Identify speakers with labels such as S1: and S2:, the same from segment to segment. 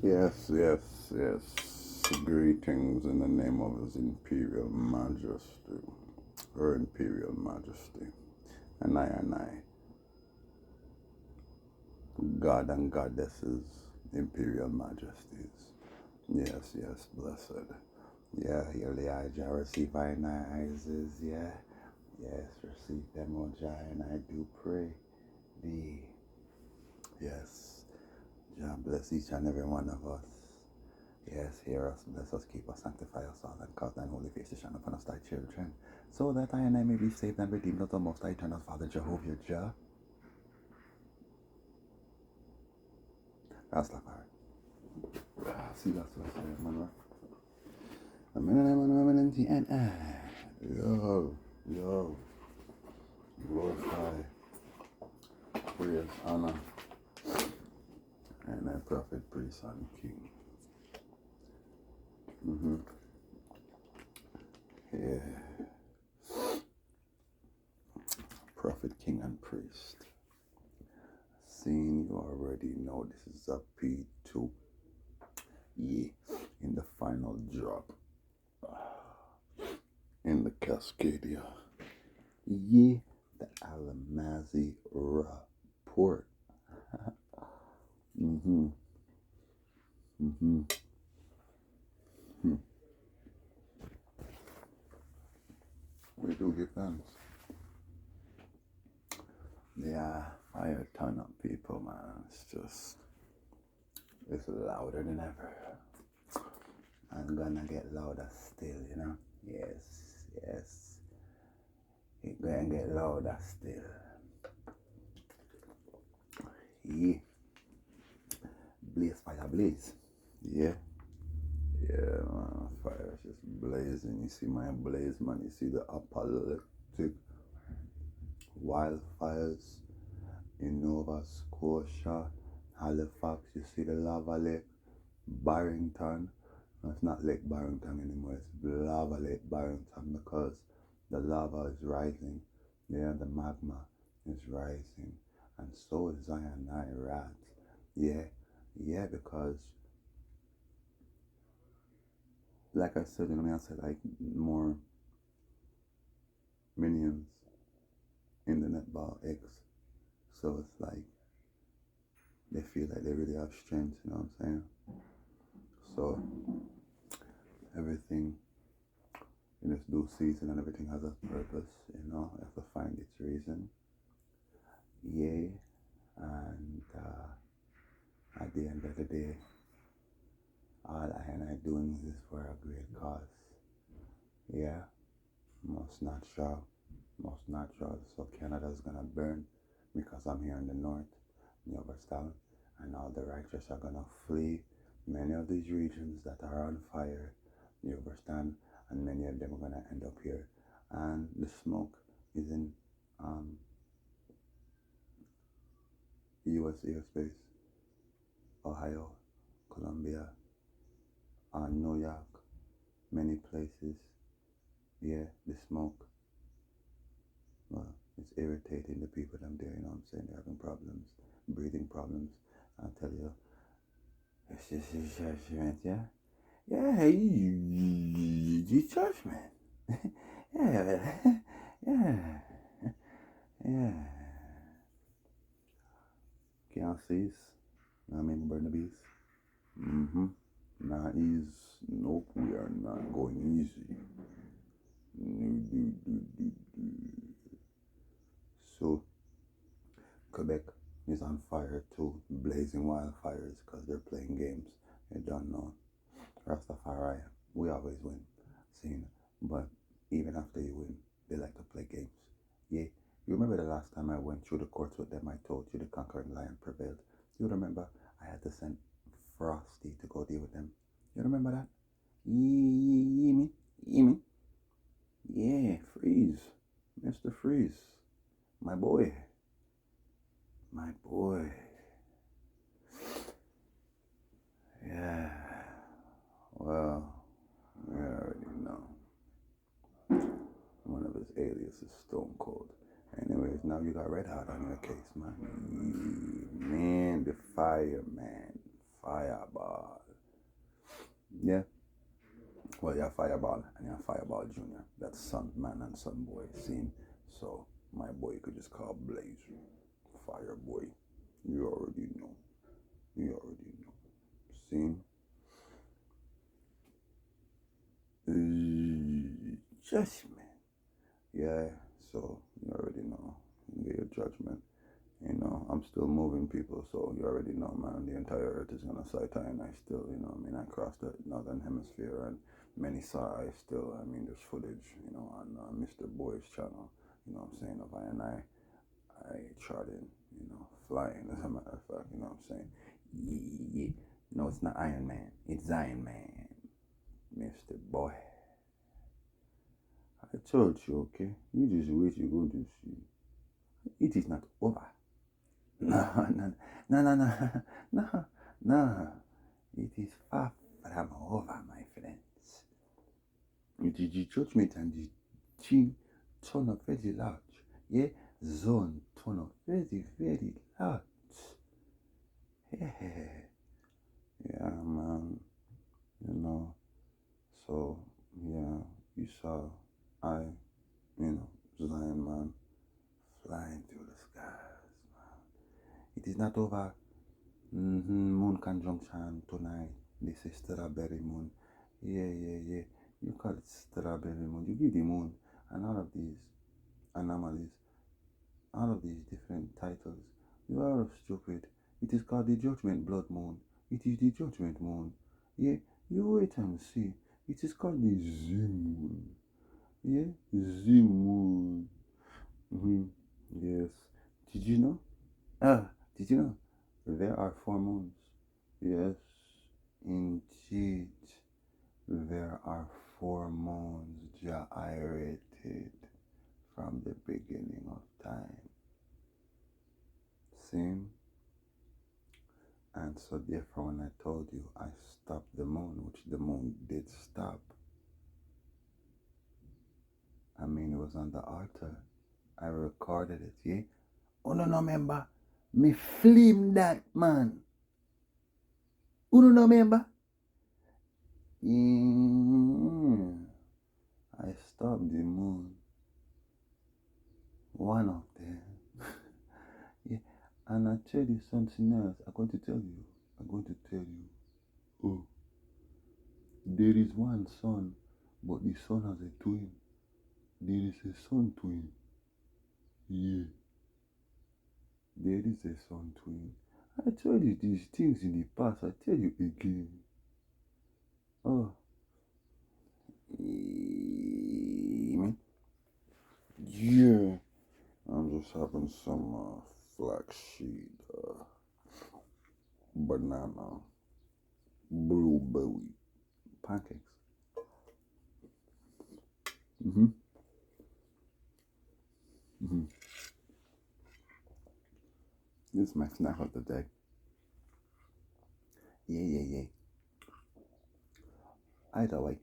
S1: Yes, yes, yes. Greetings in the name of His Imperial Majesty, Her Imperial Majesty, and I, God and Goddesses, Imperial Majesties. Yes, yes, blessed. Yeah, Elijah, receive thine eyes, yeah. Yes, receive them, O Jah, and I do pray thee. Yes, Jah bless each and every one of us. Yes, hear us, bless us, keep us, sanctify us all, and cause thine holy face to shine upon us, thy children, so that I and I may be saved and redeemed of the most high eternal Father, Jehovah Jah. Rastafari. See, that's what I say, man. And yo, glorify, praise, honor, and thy prophet, priest, and king. Yeah, prophet, king, and priest. Seeing you already know this is a P2. Yeah, in the final drop. In the Kazkadia. Yeah, the Alimazi report. Mm-hmm. Mm-hmm. We do give thanks. Yeah, fire ton of people, man. It's louder than ever. And gonna get louder still, you know? Yes, yes. It's gonna get louder still. Yeah. Blaze, fire, blaze. Yeah. Yeah, man. Fire is just blazing. You see my blaze, man. You see the apocalyptic wildfires in Nova Scotia, Halifax. You see the lava lake, Barrington. No, it's not Lake Barrington anymore. It's Lava Lake Barrington because the lava is rising. Yeah, the magma is rising, and so is Zion Rat. Yeah, yeah, because like I said, you know, I said like more minions in the netball X. So it's like they feel like they really have strength, you know what I'm saying? So everything in this due season and everything has a purpose, you know, you have to find its reason. Yay. And at the end of the day, all I and I doing is for a great cause. Yeah, most natural, most natural. So Canada's gonna burn because I'm here in the north, you understand? And all the righteous are gonna flee many of these regions that are on fire, you understand? And many of them are gonna end up here. And the smoke is in um, US airspace, Ohio, Colombia, New York, many places. Yeah, the smoke. Well, it's irritating the people them there, you know what I'm saying? They're having problems, breathing problems. I'll tell you, it's just a judgment, yeah? Yeah, you judgment. Yeah, yeah, yeah. Can't cease. I mean, Barnaby's. Mm-hmm. Not easy. Nope, we are not going easy. So, Quebec is on fire too, blazing wildfires because they're playing games. You don't know. Rastafari, we always win. Seeing, but even after you win, they like to play games. Yeah. You remember the last time I went through the courts with them, I told you the conquering lion prevailed. You remember I had to send Frosty to go deal with them. You remember that? Yeah, me? Yeah, me? Yeah, Freeze. Mr. Freeze. My boy. My boy. Yeah. Well, we already know. One of his aliases, Stone Cold. Anyways, now you got Red Hot on your case, man. Man, the fire, man. Fireball. Yeah. Well, you're Fireball and you're Fireball Junior. That's son, man, and son boy. Scene. So my boy you could just call Blaze. Fire boy. You already know. You already know. Scene. Judgment. Yeah. So you already know. You get your judgment. You know, I'm still moving people, so you already know, man. The entire earth is gonna sight eye, and I still, you know, I mean, I crossed the northern hemisphere, and many saw I still, I mean, there's footage, you know, on Mr. Boy's channel, you know what I'm saying, of I charted, you know, flying, as a matter of fact, you know what I'm saying. Yeah. No, it's not Iron Man, it's Zion Man, Mr. Boy. I told you, okay? You just wait, you're going to see. It is not over. No, no, no, no, no, no, no. It is far from over, my friends. It is the judgment and the thing turn up very large. Yeah, zone turn up very, very large. Yeah, yeah, man. You know, so yeah, you saw I, you know, Zion man flying through the skies, man. It is not over. Moon conjunction tonight. This is strawberry moon. Yeah, yeah, yeah. You call it strawberry moon. You give the moon and all of these anomalies, all of these different titles. You are stupid. It is called the judgment blood moon. It is the judgment moon. Yeah, you wait and see. It is called the Z moon. Yeah, Z moon. Yes. Did you know? Did you know? There are 4 moons. Yes, indeed. There are 4 moons gyrated from the beginning of time. Same. And so therefore when I told you I stopped the moon, which the moon did stop, I mean it was on the altar. I recorded it, yeah? Oh no, remember? Me film that, man. Oh no, remember? Yeah. I stopped the moon. One of them. Yeah. And I tell you something else. I'm going to tell you. I'm going to tell you. Oh. There is one son, but the son has a twin. There is a son twin. Yeah. There is a son twin. I told you these things in the past. I tell you again. Oh. Yeah. I'm just having some flaxseed, banana, blueberry pancakes. This is my snack of the day. Yeah. Either way,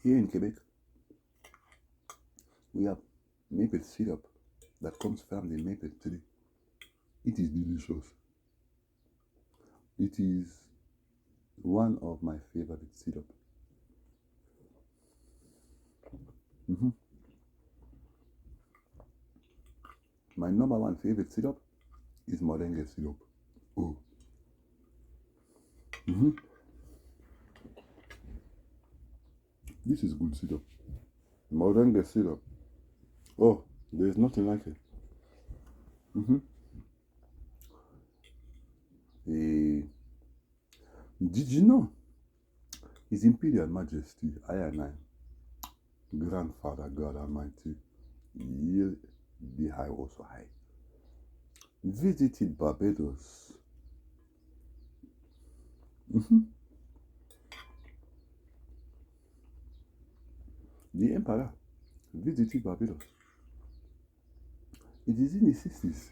S1: here in Quebec, we have maple syrup that comes from the maple tree. It is delicious. It is one of my favorite syrup. My number one favorite syrup is moringa syrup. Oh. This is good syrup. Moringa syrup. Oh, there's nothing like it. Did you know His Imperial Majesty, I and I, Grandfather God Almighty, Ye the High also High, visited Barbados. The Emperor visited Barbados. It is in the 60s.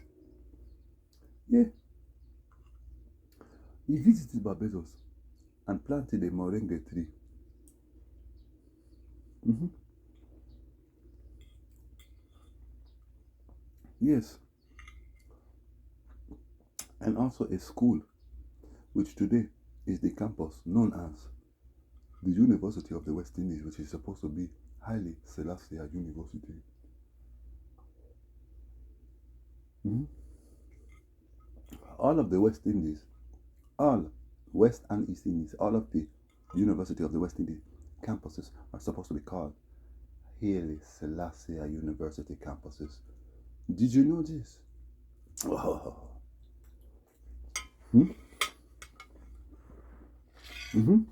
S1: Yeah. He visited Barbados and planted a moringa tree. Yes, and also a school, which today is the campus known as the University of the West Indies, which is supposed to be Haile Selassie University. Mhm. All of the West Indies, all West and East Indies, all of the University of the West Indies campuses are supposed to be called Haile Selassie University campuses. Did you know this? Oh. Hmm? Mm-hmm.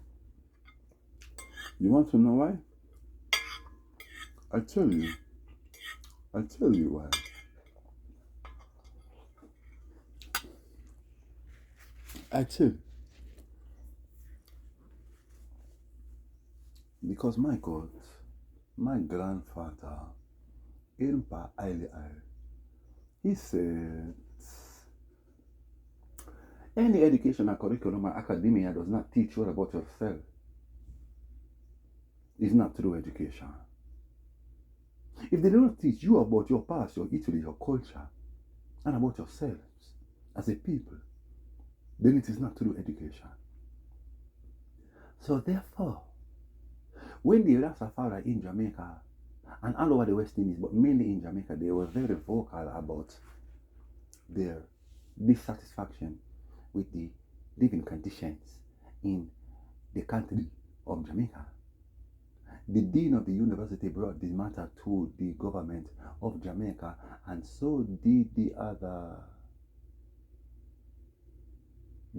S1: You want to know why? I tell you. I tell you why. I tell you. Because my God, my grandfather, Irmpa Aile, he said, any educational curriculum or academia does not teach you about yourself. It's not true education. If they don't teach you about your past, your history, your culture, and about yourselves as a people, then it is not true education. So therefore, when the Rastafari in Jamaica and all over the West Indies, but mainly in Jamaica, they were very vocal about their dissatisfaction with the living conditions in the country of Jamaica. The dean of the university brought the matter to the government of Jamaica, and so did the other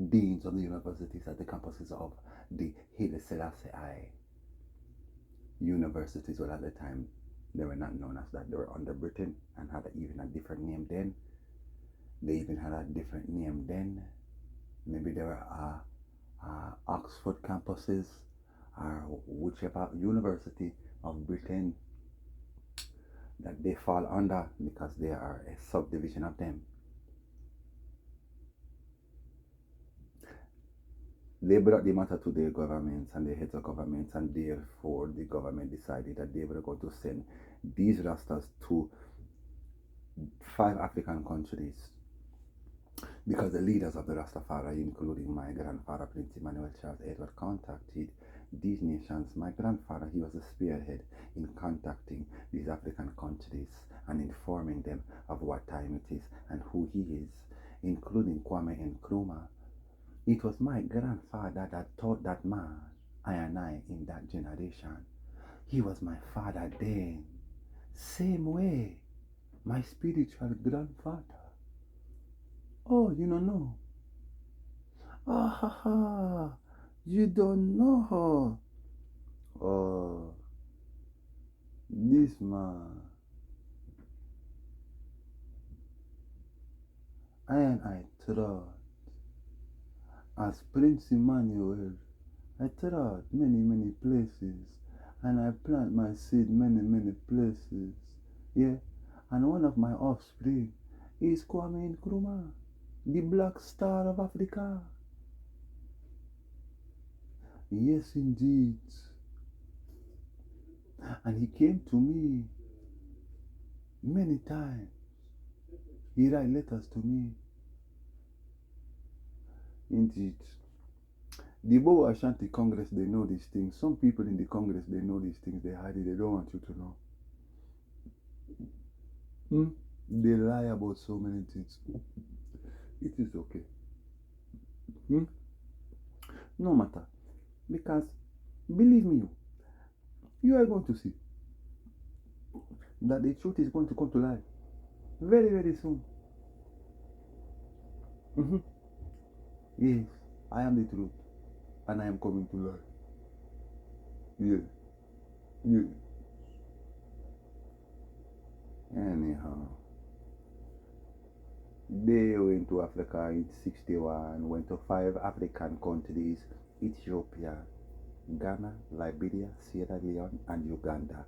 S1: deans of the universities at the campuses of the Haile Selassie universities. Well, at the time, they were not known as that. They were under Britain and had even a different name then. They even had a different name then. Maybe they were Oxford campuses or whichever university of Britain that they fall under, because they are a subdivision of them. They brought the matter to their governments and the heads of governments, and therefore the government decided that they were going to send these Rastas to 5 African countries, because the leaders of the Rastafari, including my grandfather, Prince Emmanuel Charles Edward, contacted these nations. My grandfather, he was the spearhead in contacting these African countries and informing them of what time it is and who he is, including Kwame Nkrumah. It was my grandfather that taught that man, I and I, in that generation. He was my father then. Same way, my spiritual grandfather. Oh, you don't know. Ah ha ha. You don't know. Oh, this man. I and I trod as Prince Emmanuel. I trod many places, and I plant my seed many places. Yeah, and one of my offspring is Kwame Nkrumah, the Black Star of Africa. Yes, indeed. And he came to me many times. He write letters to me. Indeed. The Bobo Ashanti Congress, they know these things. Some people in the Congress, they know these things. They hide it. They don't want you to know. They lie about so many things. It is okay. No matter. Because, believe me, you are going to see that the truth is going to come to light very soon. Yes, I am the truth, and I am coming to life. Yeah. Anyhow, they went to Africa in 61, went to 5 African countries: Ethiopia, Ghana, Liberia, Sierra Leone, and Uganda.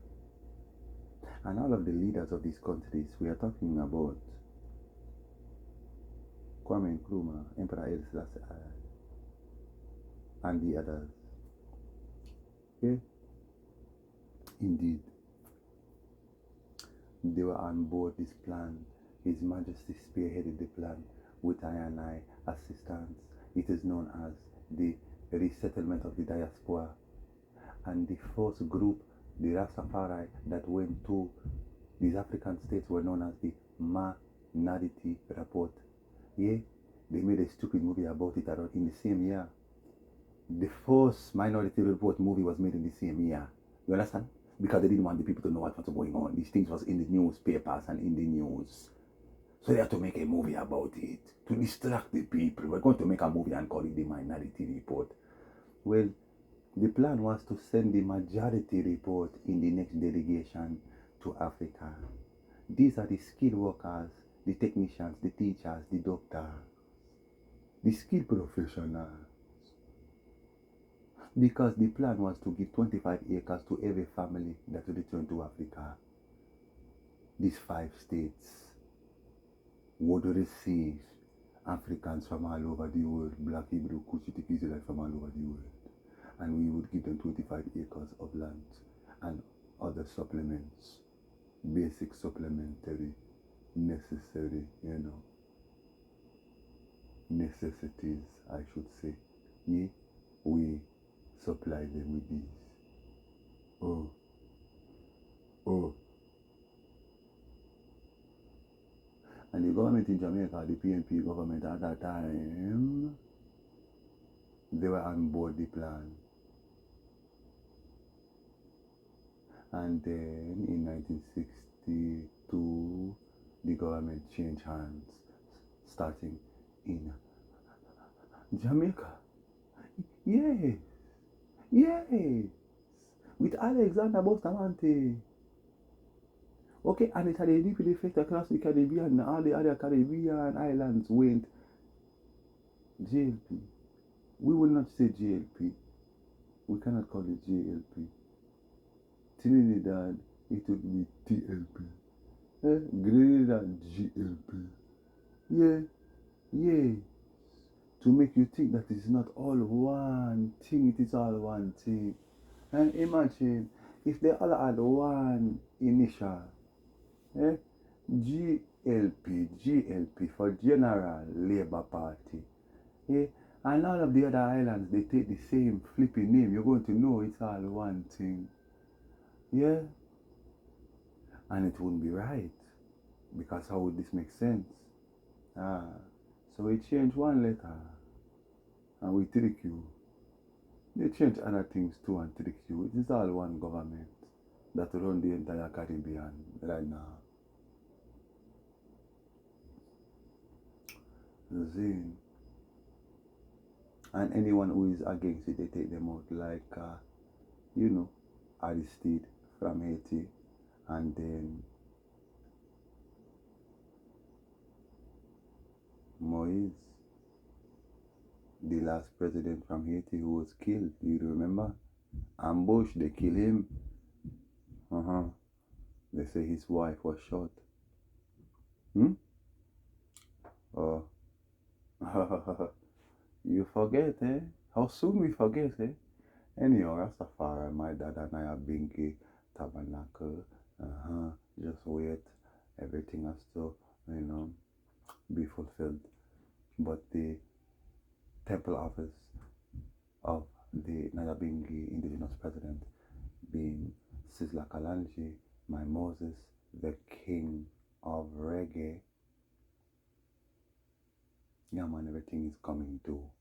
S1: And all of the leaders of these countries, we are talking about Kwame Nkrumah, Emperor Haile Selassie, and the others. Yeah, indeed, they were on board this plan His Majesty spearheaded the plan with I and I assistance. It is known as the resettlement of the diaspora. And the first group, the Rastafari, that went to these African states were known as the Minority Report. Yeah, they made a stupid movie about it in the same year. The first Minority Report movie was made in the same year. You understand? Because they didn't want the people to know what was going on. These things was in the newspapers and in the news. So they had to make a movie about it to distract the people. We're going to make a movie and call it the Minority Report. Well, the plan was to send the Majority Report in the next delegation to Africa. These are the skilled workers, the technicians, the teachers, the doctors, the skilled professionals. Because the plan was to give 25 acres to every family that will return to Africa. These 5 states would receive Africans from all over the world, Black, Hebrew, Cushitic, Israelites from all over the world. And we would give them 25 acres of land and other supplements, basic supplementary, necessary, necessities, I should say. Yeah, we supply them with these. Oh. And the government in Jamaica, the PNP government at that time, they were on board the plan. And then in 1962, the government changed hands, starting in Jamaica. Yes. With Alexander Bustamante. Okay, and it had a ripple effect across the Caribbean. All the other Caribbean islands went JLP. We will not say JLP. We cannot call it JLP. Trinidad, it would be TLP. Grenada, GLP. Yeah. To make you think that it's not all one thing, it is all one thing. And imagine if they all had one initial. GLP for General Labour Party. And all of the other islands, they take the same flipping name. You're going to know it's all one thing. Yeah? And it wouldn't be right. Because how would this make sense? So we change one letter and we trick you. They change other things too and trick you. It is all one government that run the entire Caribbean right now. Zane. And anyone who is against it, they take them out. Like, Aristide from Haiti. And then Moise, the last president from Haiti who was killed. Do you remember? Ambush, they kill him. They say his wife was shot. Oh. You forget, eh? How soon we forget, eh? Anyhow, Rastafari, my dad and I are Binky, Tabernacle. Just wait. Everything has to, be fulfilled. But the temple office of the Nyabingi indigenous president being Sizzla Kalonji, my Moses, the king of reggae. Yeah, man, everything is coming to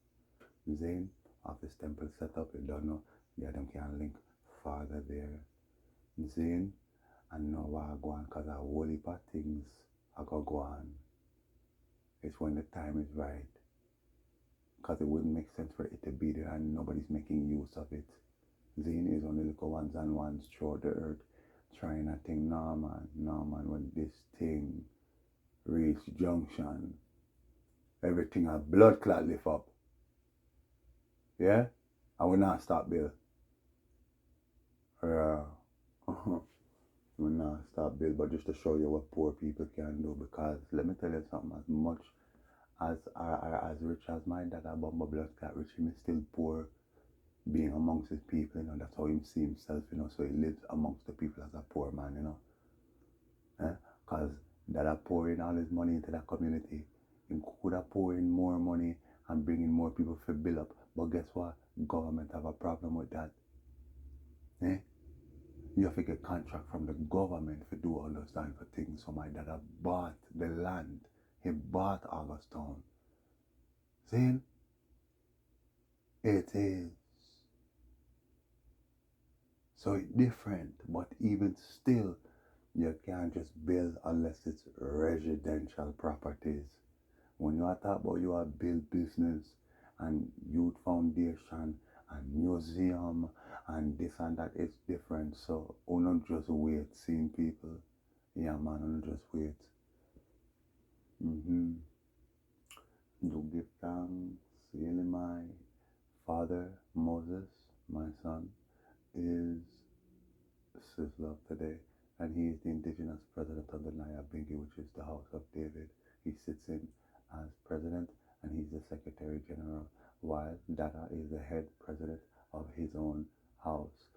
S1: Zane office temple set up. You don't know, yeah, them can link father there. Zane, and know what I go on, because a whole heap of things I go on. It's when the time is right. Because it wouldn't make sense for it to be there and nobody's making use of it. Zane is only little ones and ones throughout the earth trying to think, no man, when this thing reach junction, everything a blood clot lift up. Yeah? I will not stop Bill. We not stop Bill, but just to show you what poor people can do. Because let me tell you something, as much as rich as my dad, a bumble blood clot rich, him is still poor being amongst his people, that's how he see himself, so he lives amongst the people as a poor man, because that are pouring all his money into that community. He could have poured in more money and bring in more people to build up. But guess what? Government have a problem with that. Eh? You have to get contract from the government to do all those type of things. So my dad bought the land. He bought Augustown. See? It is. So it's different, but even still, you can't just build unless it's residential properties. When you are talking about you are build business and youth foundation and museum and this and that, it's different. So don't just wait seeing people. Yeah man, don't just wait. Do give thanks. Really my father Moses, my son, is Sizzler today, and he is the indigenous president of the Nyabingi, which is the House of David. He sits in as president, and he's the secretary general, while Dada is the head president of his own house,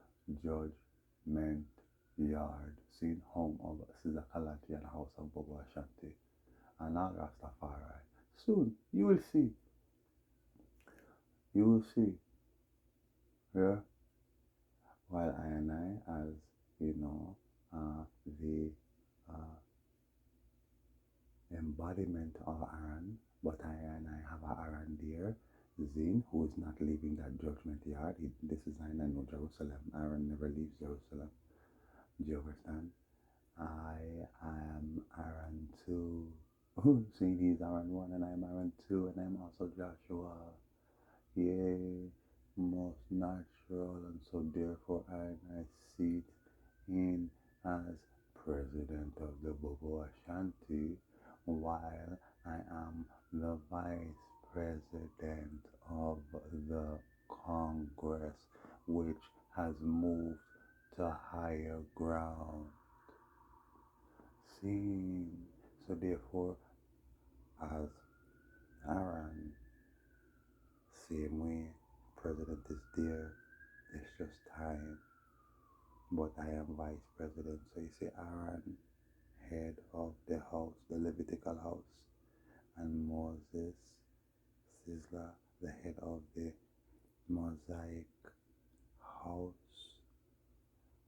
S1: Judgment Yard, seen home of Sizzler Kalachi and House of Bobo Ashanti, and all Rastafari. Soon, you will see. You will see. Yeah. While I and I, as you know, the uh, embodiment of Aaron, but I and I have a Aaron there, Zin, who is not leaving that judgment yard. This is I know Jerusalem. Aaron never leaves Jerusalem. Do you understand? I am Aaron too. See, he's Aaron 1 and I'm Aaron 2 and I'm also Joshua. Yea, most natural, and so therefore I sit in as president of the Bobo Ashanti, while I am the vice president of the Congress, which has moved to higher ground. See, so therefore, as Aaron, same way, president is there, it's just time. But I am vice president, so you see Aaron, head of the house, the Levitical house, and Moses, Sizzler, the head of the Mosaic house,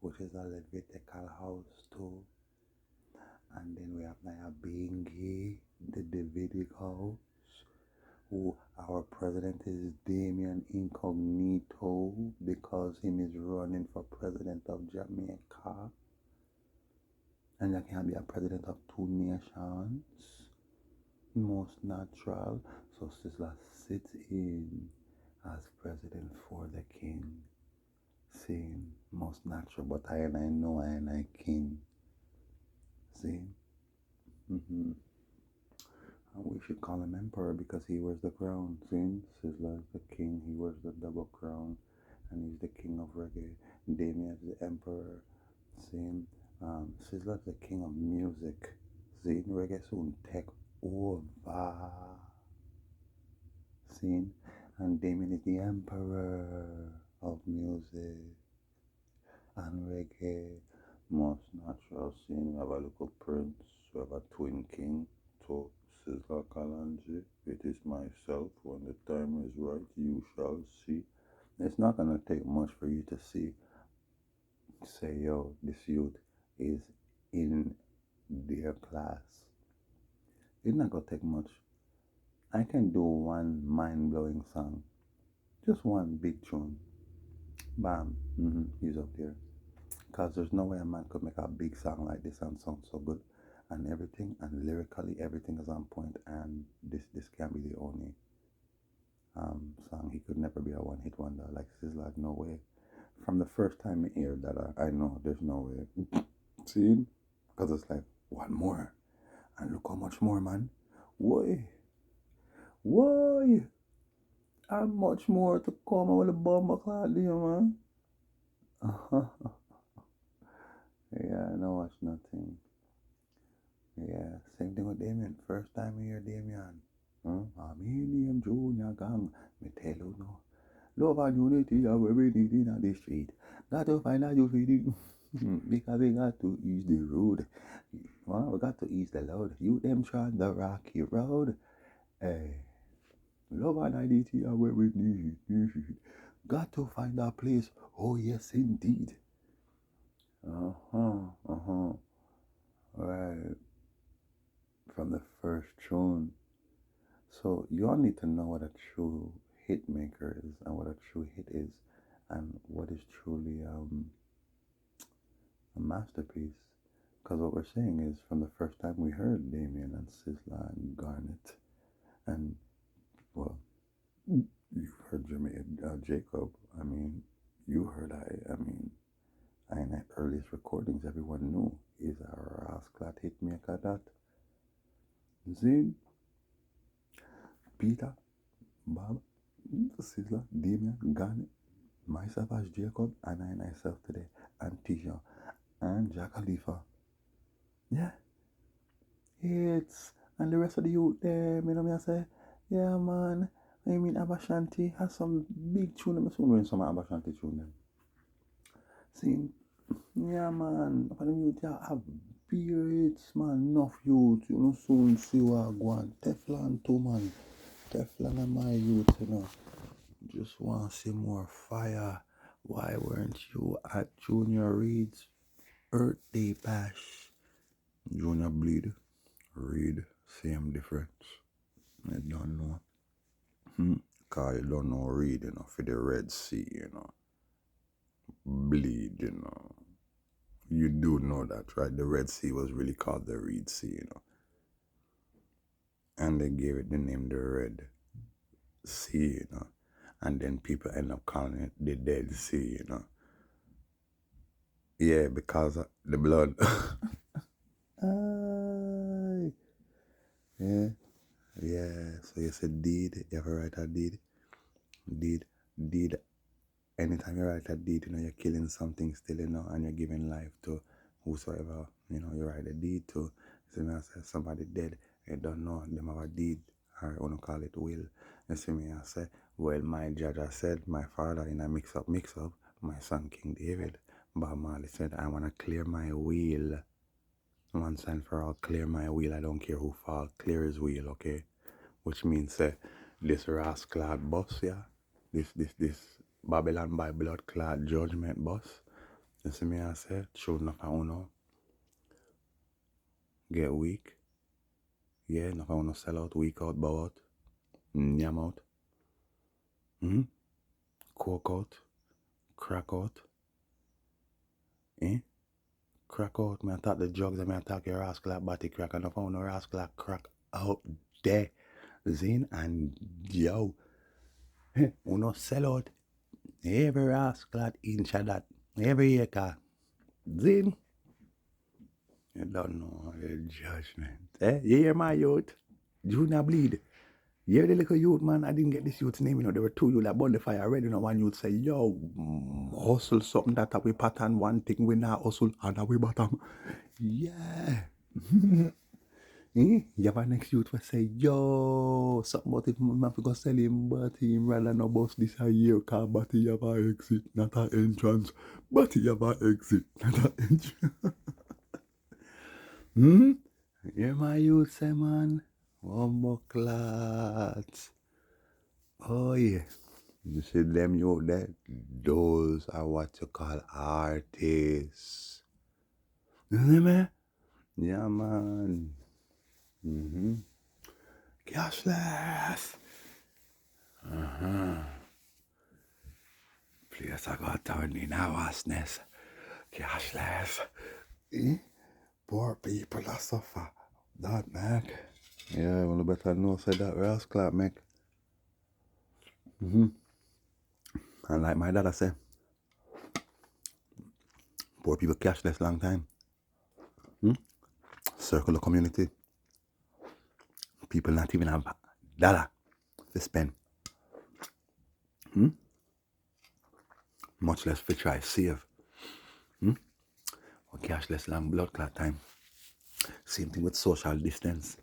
S1: which is a Levitical house too. And then we have Nyabingi, the Davidic house, who our president is Damien Incognito because him is running for president of Jamaica. And you can't be a president of two nations. Most natural. So Sizzler sits in as president for the king. Saying most natural, but I know I king. See? And we should call him emperor because he wears the crown. See? Sizzler is the king, he wears the double crown. And he's the king of reggae. Damien is the emperor. See? Sizzler is the king of music. See? Reggae soon take over. See? And Damien is the emperor of music and reggae. Most natural scene. We have a little prince. We have a twin king. So Sizzler Kalanji, it is myself. When the time is right, you shall see. It's not gonna take much for you to see. Say, yo, this youth is in their class. It's not gonna take much. I can do one mind-blowing song. Just one big tune. Bam. He's up there. Because there's no way a man could make a big song like this and sound so good. And everything, and lyrically, everything is on point. And this can't be the only song. He could never be a one-hit wonder. Like Sizzler, no way. From the first time I hear that, I know there's no way. See? Because it's like, one more. And look how much more, man. Why? Why? How much more to come with a bomb clock there, man? Yeah, I know watch nothing. Yeah, same thing with Damien. First time I hear Damien. I'm in name Junior Gang. Me tell you no. Love and unity are where we need in the street. Got to find out you feeling. Because we got to use the road. Well, we got to ease the load. You them trying the rocky road. Hey, love and identity are where we need. Got to find our place. Oh yes, indeed. Right. From the first tune. So you all need to know what a true hit maker is and what a true hit is and what is truly a masterpiece. Because what we're saying is from the first time we heard Damien and Sizzla and Garnet and, well, you've heard Jacob. I mean, you heard I mean, in the earliest recordings, everyone knew is our Rasclat hitmaker that. Zin, Peter, Bob, Sizzla, Damien, Garnet, myself as Jacob, and I myself today, and Tisha, and Jack Khalifa. Yeah, it's, and the rest of the youth there, you know me I say, yeah man, I mean Abashanti has some big tune, I'm soon doing some Abashanti tune them. See, yeah man, for the youth you have beards man, enough youth, you know soon see what go on. Teflon too man, Teflon and my youth, you know. Just want to see more fire. Why weren't you at Junior Reed's Earth Day Bash? Junior Bleed, Reed, same difference. I don't know. Cause you don't know Reed, you know, for the Red Sea, you know. Bleed, you know. You do know that, right? The Red Sea was really called the Reed Sea, you know. And they gave it the name the Red Sea, you know. And then people end up calling it the Dead Sea, you know. Yeah, because of the blood. Aye. Yeah. Yeah. So you said deed. You ever write a deed? Deed. Deed. Anytime you write a deed, you know, you're killing something still, you know, and you're giving life to whosoever, you know, you write a deed to. So me I say somebody dead, you don't know, them have a deed, or you want to call it will. You see me I say, well, my judge I said, my father in a mix up, my son King David, Bob Marley said, I want to clear my wheel. Once and for all, clear my wheel. I don't care who fall, clear his wheel, okay? Which means this rascal bus, yeah? This Babylon by blood clad judgment bus. You see me I say, should not uno get weak. Yeah, not uno sell out, weak out, bow out, nyam out. Coke out, crack out. Eh? Crack out. Me attack the drugs and me attack your rascal body crack and not uno rascal crack out there. Zin and yo. Uno sell out. Every rascal inch of that. Every acre. Zin. You don't know the judgment. You hear my youth? Junior Bleed. You hear the little youth, man? I didn't get this youth's name, you know. There were two youth that burned the fire already. You know, one youth say, yo, hustle something that we pattern, one thing we not hustle, and we bottom. Yeah. You have a next youth will say, yo, something about it, man, have to go sell him, but him rather no boss this a year, cause but he have a exit, not a entrance. But he have a exit, not a entrance. Hear my youth say, man, one more class. Oh, yeah. You see them youth there? Those are what you call artists. You see me? Yeah, man. Cashless. Place I got turn in our vastness. Cashless. Poor people that suffer. That make. Yeah, well, better know say that rascal make. And like my dad I say, poor people cashless long time. Circle of community. People not even have dollar to spend. Much less for try save. Or cashless long blood clot time. Same thing with social distance.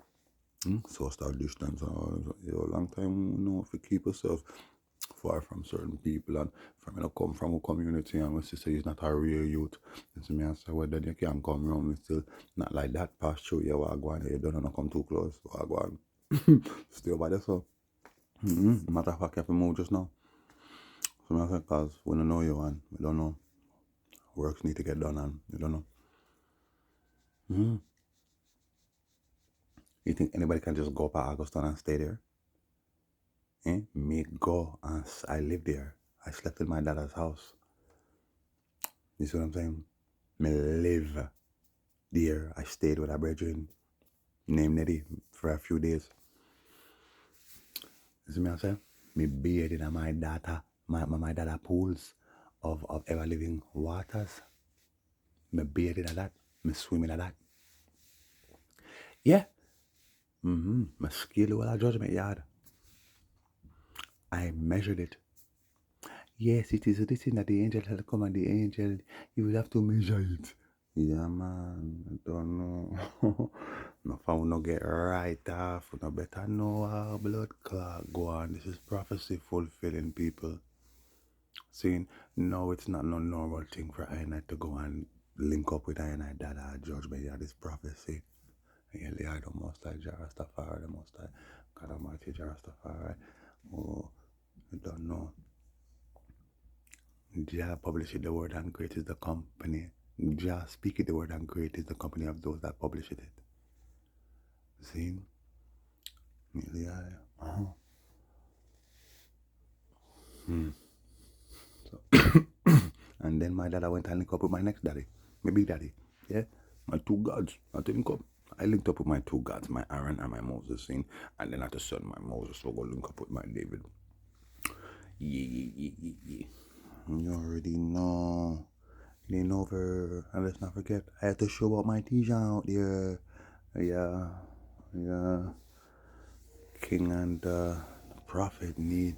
S1: Social distance. Long time, you know, if you keep yourself far from certain people and from come from a community and we say he's not a real youth. And so me I say, well then you can't come around me still not like that pass through you walk on you don't wanna come too close. Walk on. Stay over there so. Matter of fact, you have to move just now. So I say, cause we don't know you and we don't know. Works need to get done and you don't know. You think anybody can just go up at Auguston and stay there? Me go and I live there. I slept in my dad's house. You see what I'm saying? Me live there. I stayed with a brethren named Neddy for a few days. You see what I'm saying? Me bathed in my data pools of ever living waters. Me bathed in that. Me swim in that. Yeah. My skill will a judgment yard. I measured it. Yes, it is a thing that the angel had come and the angel, you will have to measure it. Yeah, man, I don't know. No, if I will not get right off, no better know how blood clot go on. This is prophecy fulfilling, people. Seeing, no, it's not no normal thing for I and I to go and link up with I and I that judgment. Yeah, this prophecy. Yeah, the most high Jarastafari, the most high God Almighty Jarastafari. Oh, I don't know. Jah publish the word and great is the company. Jah speak it the word and great is the company of those that publish it. See? Yeah. So, and then my dad went and linked up with my next daddy, my big daddy. Yeah? My two gods. I link up. I linked up with my two gods, my Aaron and my Moses. See? And then at the son, my Moses will go link up with my David. Yeah. You already know. Lean over and let's not forget I had to show up my T-shirt out there. Yeah. King and Prophet need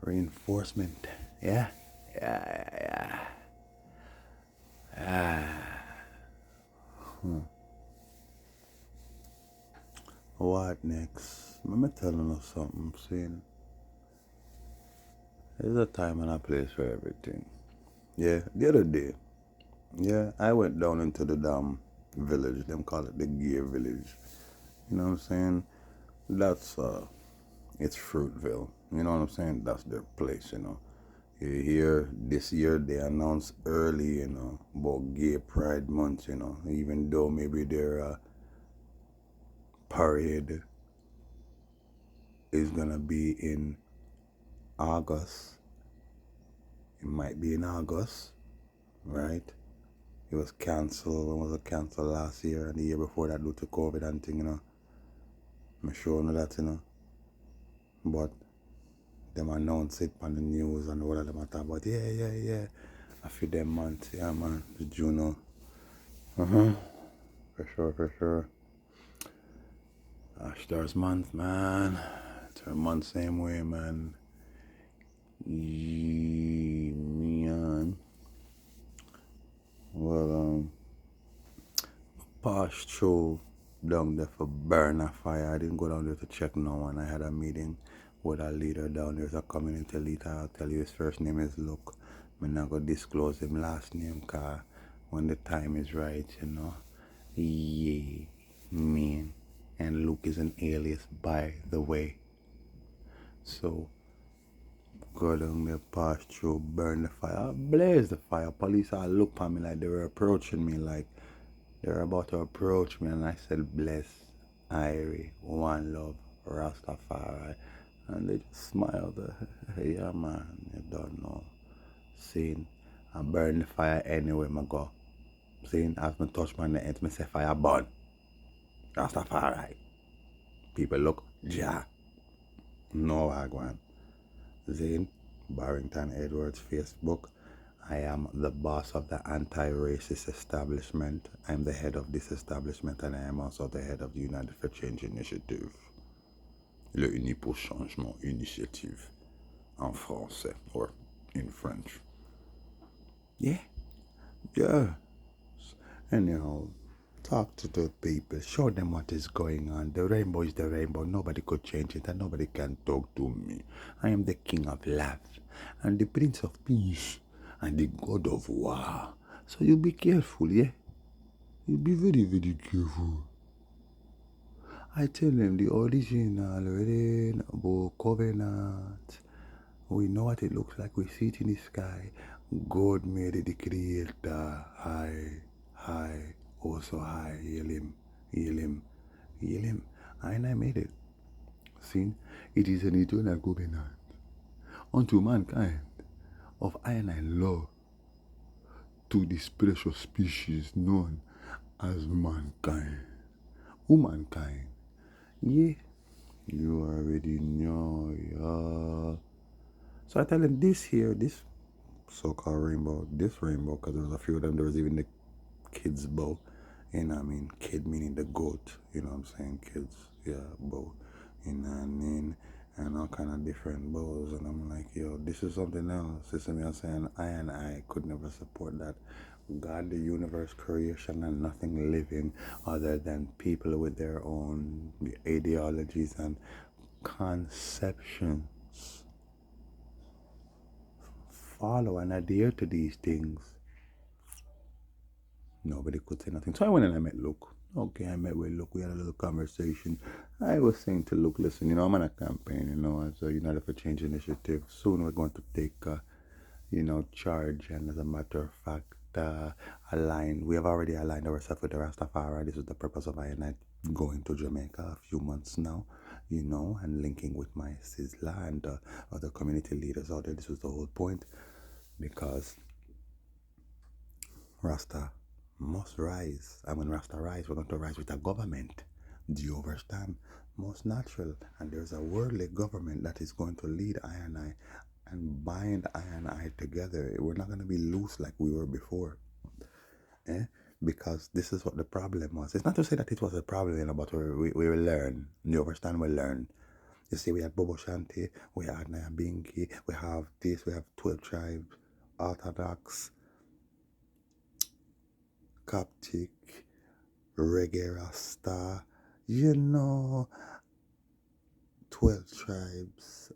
S1: reinforcement. Yeah. What next? Let me tell you something. Saying there's a time and a place for everything. Yeah. The other day. Yeah, I went down into the damn village. Them call it the gear village. You know what I'm saying? That's it's Fruitville. You know what I'm saying? That's their place, you know. You hear this year they announced early, you know, about Gay Pride Month, you know, even though maybe their parade is gonna be in August. It might be in August, right? It was cancelled. When was it cancelled last year and the year before that due to COVID and thing, you know. I'm sure you know that, you know. But them announce it on the news and all of them talk about yeah. I feel them month, yeah man, the Juno. For sure. Stars month, man. It's her month same way, man. Yeah, man. Well, passed through down there for burn a fire. I didn't go down there to check no one. I had a meeting with a leader down there. It's a community leader. I'll tell you his first name is Luke. I'm not going to disclose him last name because when the time is right, you know. Yeah, man. And Luke is an alias, by the way. So, go down there, pass through, burn the fire, blaze the fire. Police all look at me like they were approaching me, like they were about to approach me, and I said, bless, Irie, one love, Rastafari. And they just smiled. Yeah, man, you don't know. Seeing, I burn the fire anywhere I go. Seeing, as I touch my neck, I say, fire burn. Rastafari. People look, ja. No, I go on. Zane Barrington Edwards Facebook. I am the boss of the anti-racist establishment. I'm the head of this establishment and I am also the head of the United for Change Initiative. Le Uni pour Changement Initiative en français or in French. Yeah. Anyhow, Talk to the people, show them what is going on. The rainbow is the rainbow. Nobody could change it, and nobody can talk to me. I am the king of love, and the prince of peace, and the god of war. So you be careful, yeah? You be very, very careful. I tell them the original rainbow covenant. We know what it looks like. We see it in the sky. God made it, the creator. High, high, oh so high. Heal him, heal him, heal him. And I made it. See, it is an eternal covenant unto mankind of I and I love to this precious species known as mankind. Humankind. Yeah, you already know, yeah. So I tell them this here, this so-called rainbow, this rainbow, because there was a few of them. There was even the kids bow, you know what I mean? Kid meaning the goat, you know what I'm saying? Kids, yeah, bow, you know what I mean? And all kind of different bows. And I'm like, yo, this is something else. You see me? I'm saying I and I could never support that. God, the universe, creation, and nothing living other than people with their own ideologies and conceptions follow and adhere to these things. Nobody could say nothing. So I went and I met Luke. Okay, I met with Luke. We had a little conversation. I was saying to Luke, listen, I'm on a campaign, as a United for Change initiative. Soon we're going to take, charge. And as a matter of fact, we have already aligned ourselves with the Rastafari. This is the purpose of I and I going to Jamaica a few months now, and linking with my Sizzla and other community leaders out there. This was the whole point, because Rasta must rise. And when Rasta rise, we're going to rise with a government. Do you understand? Most natural. And there's a worldly government that is going to lead I and bind I and I together. We're not going to be loose like we were before. Because this is what the problem was. It's not to say that it was a problem, but we will learn. You understand? We learn. You see, we had Bobo Shanti, we had Nyabingi, we have this, we have 12 tribes, Orthodox, Coptic, Reggae Rasta, 12 tribes,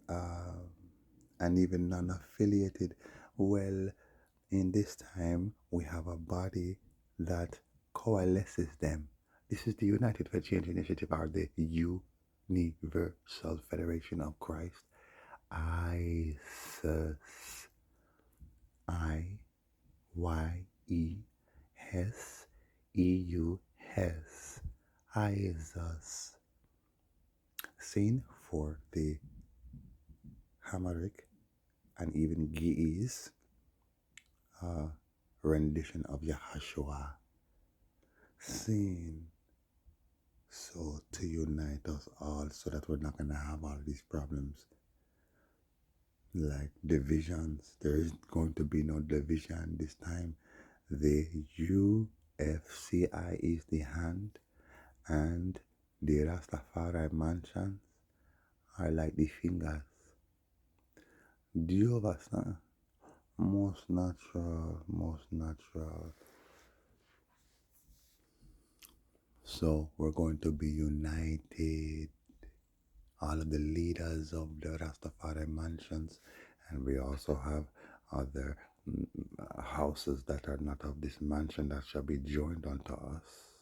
S1: and even non-affiliated. Well, in this time, we have a body that coalesces them. This is the United for Change Initiative, or the Universal Federation of Christ. ISIS. IYESEUS. ISIS. Seen for the Hamaric and even Ge'ez rendition of Yahashua. Seen so to unite us all so that we're not going to have all these problems like divisions. There is going to be no division this time. The UFCI is the hand, and the Rastafari mansions are like the fingers. Do you understand? Most natural, most natural. So we're going to be united, all of the leaders of the Rastafari mansions, and we also have other houses that are not of this mansion that shall be joined unto us.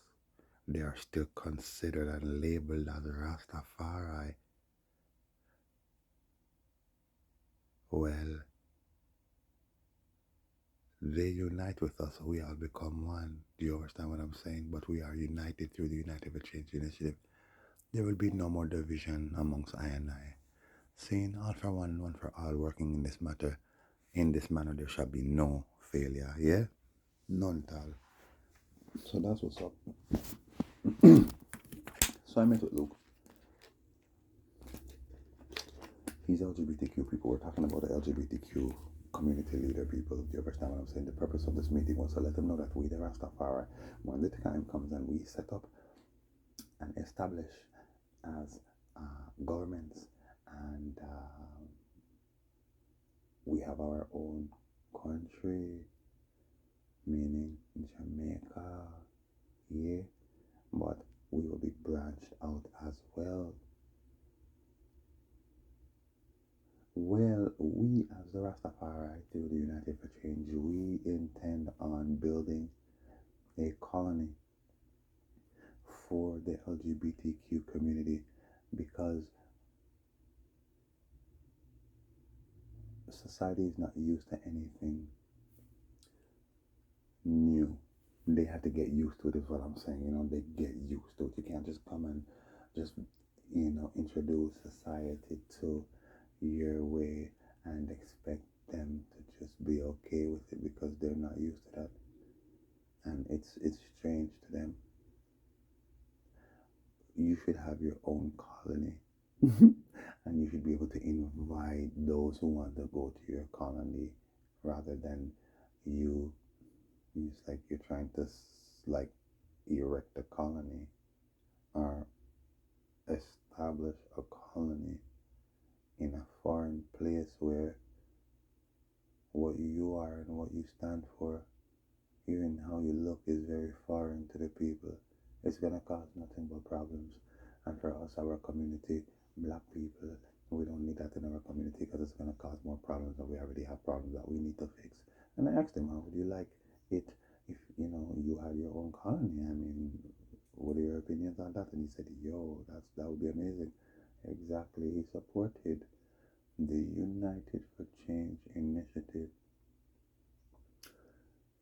S1: They are still considered and labeled as Rastafari. Well, they unite with us, we all become one. Do you understand what I'm saying? But we are united through the United for Change Initiative. There will be no more division amongst I and I. Saying all for one and one for all, working in this matter. In this manner, there shall be no failure. Yeah? None at all. So that's what's up. So I met with Luke. He's LGBTQ people. We're talking about the LGBTQ community leader people. Do you understand what I'm saying? The purpose of this meeting was to let them know that we, the Rastafari, when the time comes and we set up and establish as governments, and we have our own country, meaning Jamaica, yeah, but we will be branched out as well. Well, we as the Rastafari through the United for Change, we intend on building a colony for the LGBTQ community because society is not used to anything new. They have to get used to it, is what I'm saying. They get used to it. You can't just come and just, introduce society to your way and expect them to just be okay with it because they're not used to that. And it's strange to them. You should have your own colony. And you should be able to invite those who want to go to your colony rather than you it's like you're trying to like erect a colony or establish a colony in a foreign place where what you are and what you stand for, even how you look, is very foreign to the people. It's gonna cause nothing but problems. And for us, our community, black people, we don't need that in our community because it's gonna cause more problems, and we already have problems that we need to fix. And I asked him, how would you like it if you had your own colony? I mean, what are your opinions on that? And he said, yo, that would be amazing. Exactly. He supported the United for Change initiative.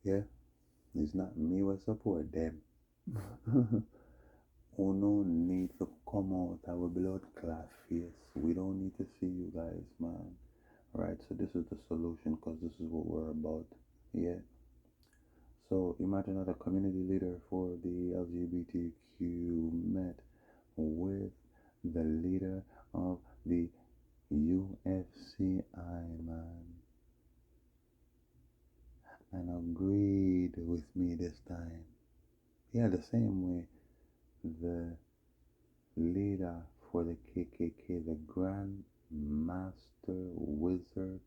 S1: Yeah, it's not me who support them. Who no need to come out our blood clot face. We don't need to see you guys, man. Right, so this is the solution because this is what we're about. Yeah. So imagine that a community leader for the LGBTQ met with the leader of the UFCI, man, and agreed with me this time. Yeah, the same way the leader for the KKK, the Grand Master Wizard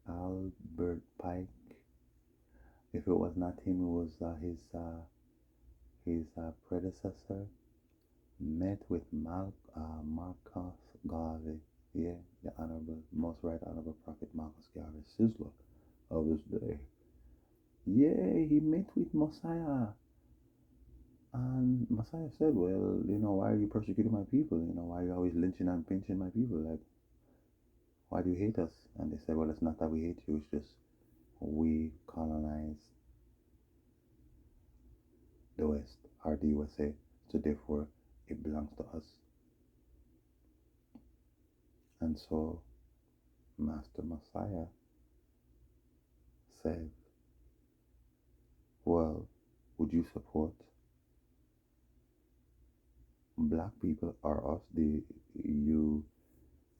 S1: Albert Pike. If it was not him, it was his predecessor. Met with Marcus Garvey, yeah, the Honorable, Most Right Honorable Prophet Marcus Garvey, Sizzler of his day. Yeah, he met with Messiah. And Messiah said, well, why are you persecuting my people? Why are you always lynching and pinching my people? Like, why do you hate us? And they said, well, it's not that we hate you, it's just we colonized the West, or the USA, so therefore it belongs to us. And so Master Messiah said, well, would you support black people or us, the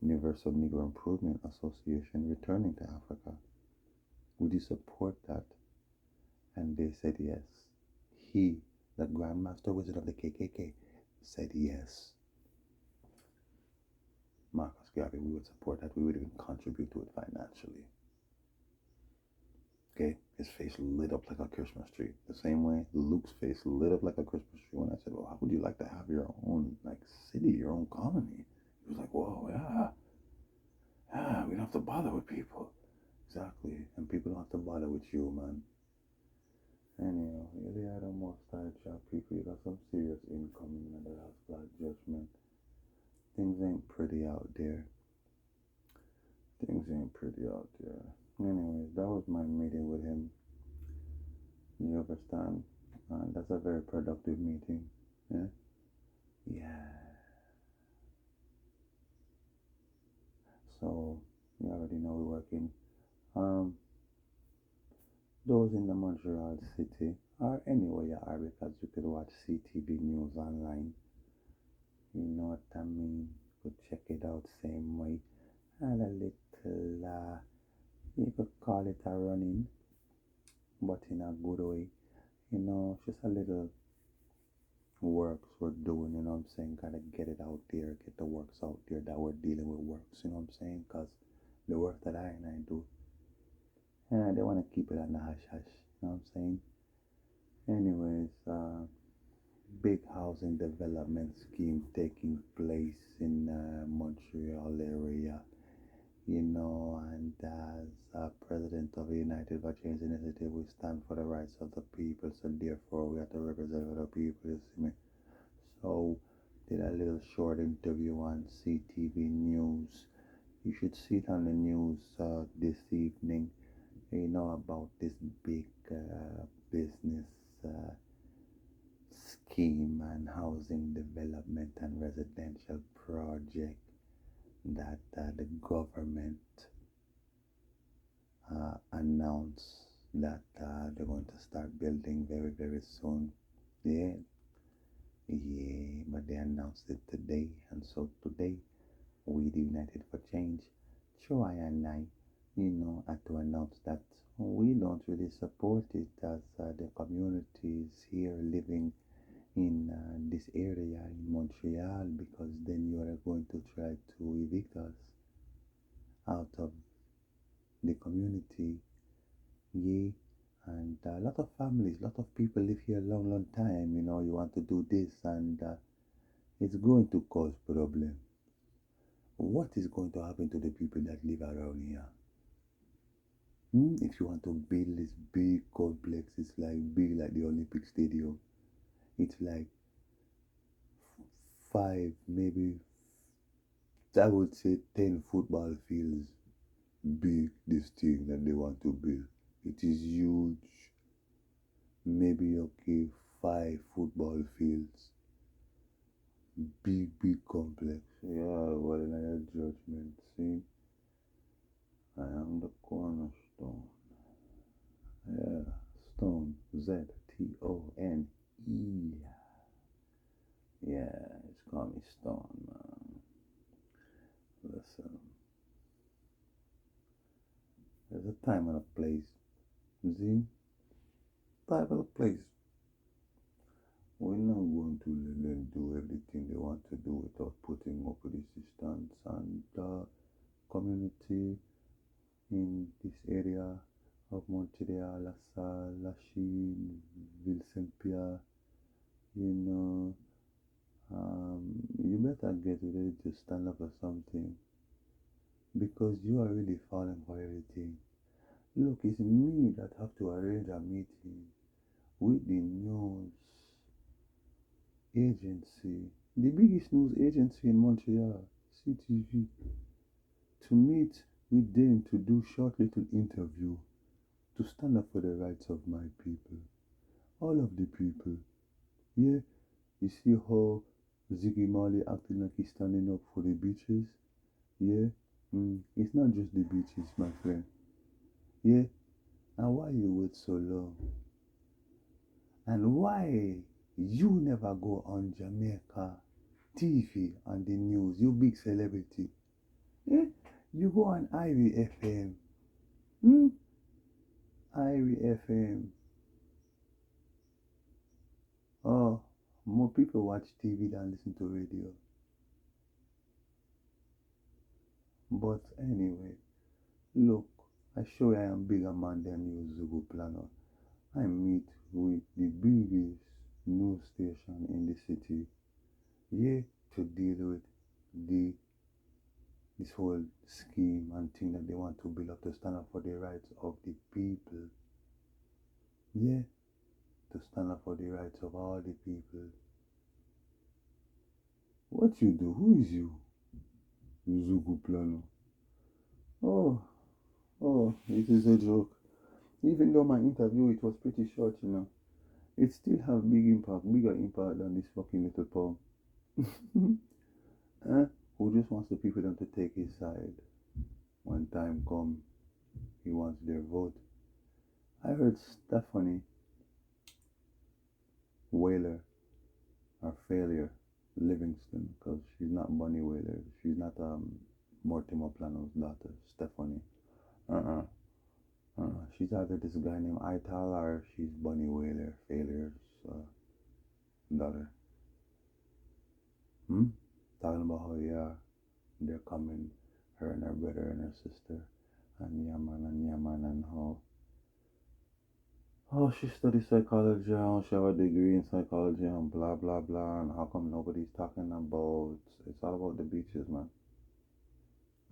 S1: Universal Negro Improvement Association, returning to Africa? Would you support that? And they said yes. He, the Grand Master Wizard of the KKK, said yes. Marcus Garvey, we would support that. We would even contribute to it financially. Okay, his face lit up like a Christmas tree. The same way Luke's face lit up like a Christmas tree when I said, well, how would you like to have your own city, your own colony? He was like, whoa, yeah, we don't have to bother with people. Exactly, and people don't have to bother with you, man. Anyhow, you had a more style job, people. You got some serious income in the last God judgment. Things ain't pretty out there. Things ain't pretty out there. Anyways, that was my meeting with him. You understand? And that's a very productive meeting. Yeah? Yeah. So, you already know we're working. Those in the Montreal city, or anywhere you are, because you could watch CTV News online. You know what I mean? Go check it out same way. And a little, you could call it a running, but in a good way. Just a little works we're doing, you know what I'm saying? Gotta get it out there, get the works out there that we're dealing with works, you know what I'm saying? Because the work that I do, and they want to keep it on the hush hush, you know what I'm saying? Anyways, big housing development scheme taking place in Montreal area, and as president of the United for Change Initiative, we stand for the rights of the people, so therefore we have to represent the people, you see me? So, did a little short interview on CTV News. You should see it on the news this evening, about this big business scheme and housing development and residential project that the government announced that they're going to start building very, very soon. Yeah, yeah, but they announced it today, and so today we, the United for Change, try and I, had to announce that we don't really support it as the communities here living in this area in Montreal, because then you are going to try to evict us out of the community. Yeah, and a lot of families, a lot of people live here a long, long time. You want to do this, and it's going to cause problem. What is going to happen to the people that live around here? If you want to build this big complex, it's like big like the Olympic Stadium. It's like five, maybe I would say 10 football fields big. This thing that they want to build, it is huge. Maybe okay, 5 football fields, big complex. Yeah, well, in your judgment, see, I am the cornerstone. Yeah, Stone, Ztone. Yeah, it's called me Stone, man. Listen, there's a time and a place. See, time and a place. We're not going to let them do everything they want to do without putting up with resistance, and the community in this area of Montreal, La Salle, Lachine, Ville Saint Pierre, you know, you better get ready to stand up for something, because you are really falling for everything. Look, it's me that have to arrange a meeting with the news agency, the biggest news agency in Montreal, CTV, to meet with them to do short little interview to stand up for the rights of my people, all of the people. Yeah, you see how Ziggy Marley acting like he's standing up for the beaches? Yeah, it's not just the beaches, my friend. Yeah, and why you wait so long? And why you never go on Jamaica TV on the news, you big celebrity? Yeah, you go on Ivy FM. Hmm? Ivy FM. Oh, more people watch TV than listen to radio. But anyway, look, I show you I am bigger man than you, Zugu Planner. I meet with the biggest news station in the city, yeah, to deal with the this whole scheme and thing that they want to build up to stand up for the rights of the people. Yeah, to stand up for the rights of all the people. What you do? Who is you? Zugu Plano. Oh, oh, it is a joke. Even though my interview it was pretty short. It still have big impact, bigger impact than this fucking little poem. eh? Who just wants the people them to take his side? When time come, he wants their vote. I heard Stephanie Whaler, or Failure Livingston, because she's not Bunny Whaler. She's not Mortimer Plano's daughter, Stephanie. Uh-uh. She's either this guy named Ital or she's Bunny Whaler, Failure's daughter. Talking about how, yeah, they're coming, her and her brother and her sister, and Yaman, and how Oh, she studied psychology and she have a degree in psychology and blah blah blah. And how come nobody's talking about? It's all about the beaches, man.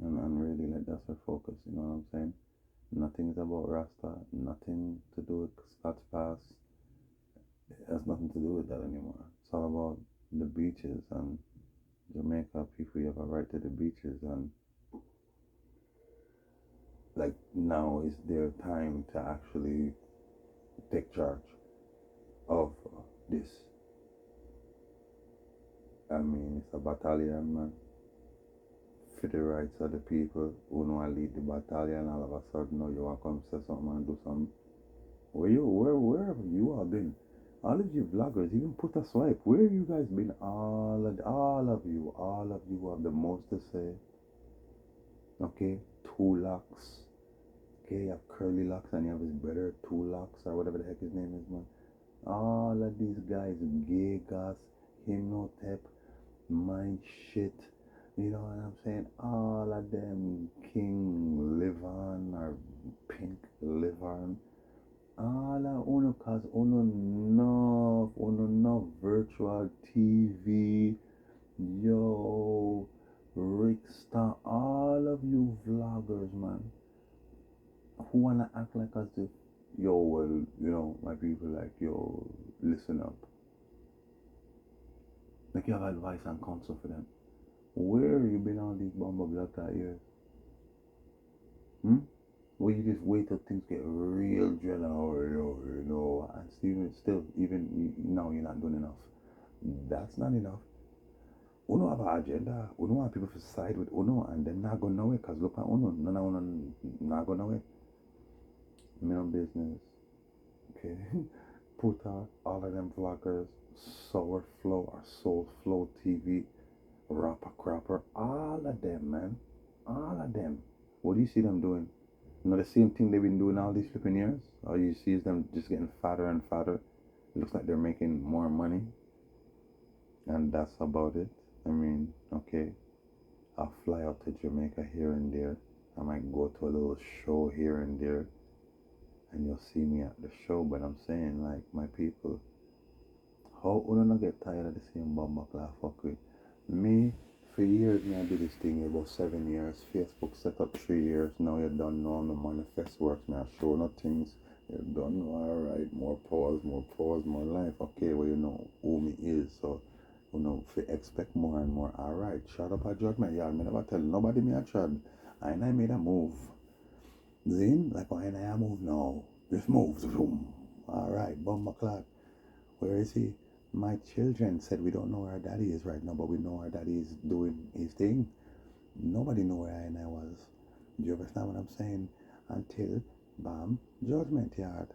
S1: And really, like that's her focus. You know what I'm saying? Nothing's about Rasta. Nothing to do with Scott's Pass. It has nothing to do with that anymore. It's all about the beaches and Jamaica people. You have a right to the beaches, and like now is their time to actually take charge of this. I mean, it's a battalion, man, for the rights of the people who know I lead the battalion. All of a sudden, no, you want to come say something and do something. Wherever you all been? All of you vloggers, even put a swipe. Where you guys been? All of you have the most to say. Okay, two locks. Okay, you have curly locks and you have his brother two locks or whatever the heck his name is, man. All of these guys, gay gas, hymnotep, mind shit. You know what I'm saying? All of them King live on or Pink live on. All of uno cause uno no virtual TV. Yo, Rickstar, all of you vloggers, man, who wanna act like as if, yo, well, you know, my people, like, yo, listen up. Like, you have advice and counsel for them. Where you been all these bomber blood that years? Hmm? Where you just wait till things get real dread and and still, even now you're not doing enough. That's not enough. Uno have an agenda. Uno want people to side with Uno and then not go nowhere. Cause look at Uno. None of Uno not go nowhere. Me no business. Okay. Put out all of them vloggers, Sour Flow or Soul Flow TV, Rapper Crapper, all of them, man. All of them. What do you see them doing? You know the same thing they've been doing all these flipping years? All you see is them just getting fatter and fatter. It looks like they're making more money. And that's about it. I mean, okay, I'll fly out to Jamaica here and there. I might go to a little show here and there, and you'll see me at the show. But I'm saying, like, my people, how would I not get tired of the same bomb class fuck with? Me, for years, me, I do this thing about 7 years. Facebook set up 3 years. Now you don't know the manifest works. Me, I show no things. You don't know, alright, more pause, more life. Okay, well, you know who me is. So, you know, if you expect more and more, alright, shut up a judgment. Yeah, me never tell nobody me a trod. And I made a move. Then, like when I move now, just move. Zoom. Alright, bomb clock. Where is he? My children said we don't know where our daddy is right now, but we know our daddy is doing his thing. Nobody knew where I and I was. Do you understand what I'm saying? Until, bam, judgment yard.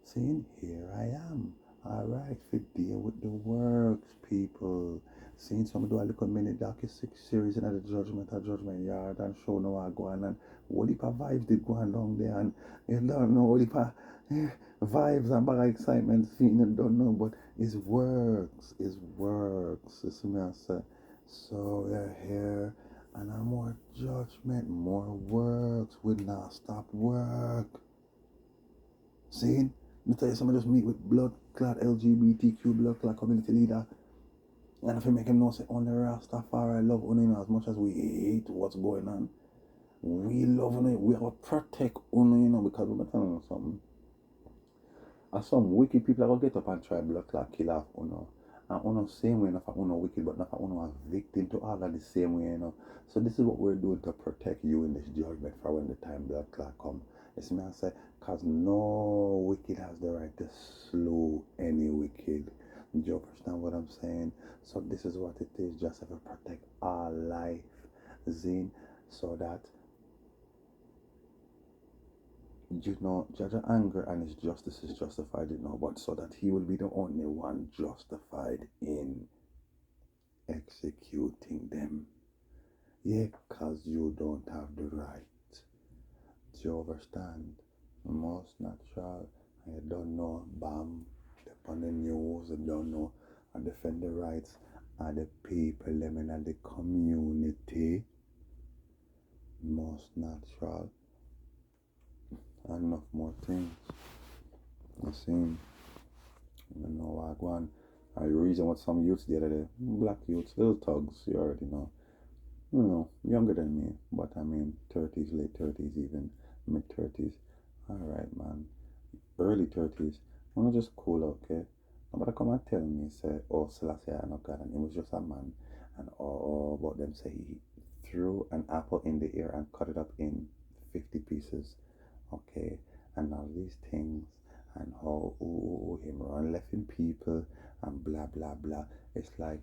S1: Saying, here I am. Alright, for deal with the works, people. Seeing some do a little mini docu-6 series in the judgment yard and show no what going on. What if a vibes did go on down there and you don't know what if a vibes and bag of excitement seeing you don't know, but it works. You see me I say. So we're here and more judgment, more works. We not stop work. See? Me tell you something just meet with blood clot LGBTQ blood clot community leader. And if you make him know say only Rastafari love Uno as much as we hate what's going on. We love Uno. We have to protect Uno, because we're telling you something. And some wicked people are gonna get up and try blood clot kill off Uno. And Uno same way, not for Uno wicked, but not for Uno a victim to all of the same way. So this is what we're doing to protect you in this judgment for when the time blood clot come. You see me I say, cause no wicked has the right to slew any wicked. Do you understand what I'm saying? So this is what it is, just to protect our life, Zine, so that Judge anger and his justice is justified, but so that he will be the only one justified in executing them. Yeah, cause you don't have the right. Do you understand? Most natural. I don't know, bam, on the news, I don't know, I defend the rights of the people, them in the community. Most natural. And enough more things. The same. You know what I go on. I reason with some youths the other day. Black youths, little thugs, you already know. You know, younger than me, but I mean 30s, late 30s, even mid 30s. Alright, man. Early 30s. Wanna just cool out, okay? Nobody come and tell me, say, oh, Selassie, I know God, and he was just a man. And all about them say he threw an apple in the air and cut it up in 50 pieces, okay? And all these things, and how, him run left in people, and blah, blah, blah. It's like,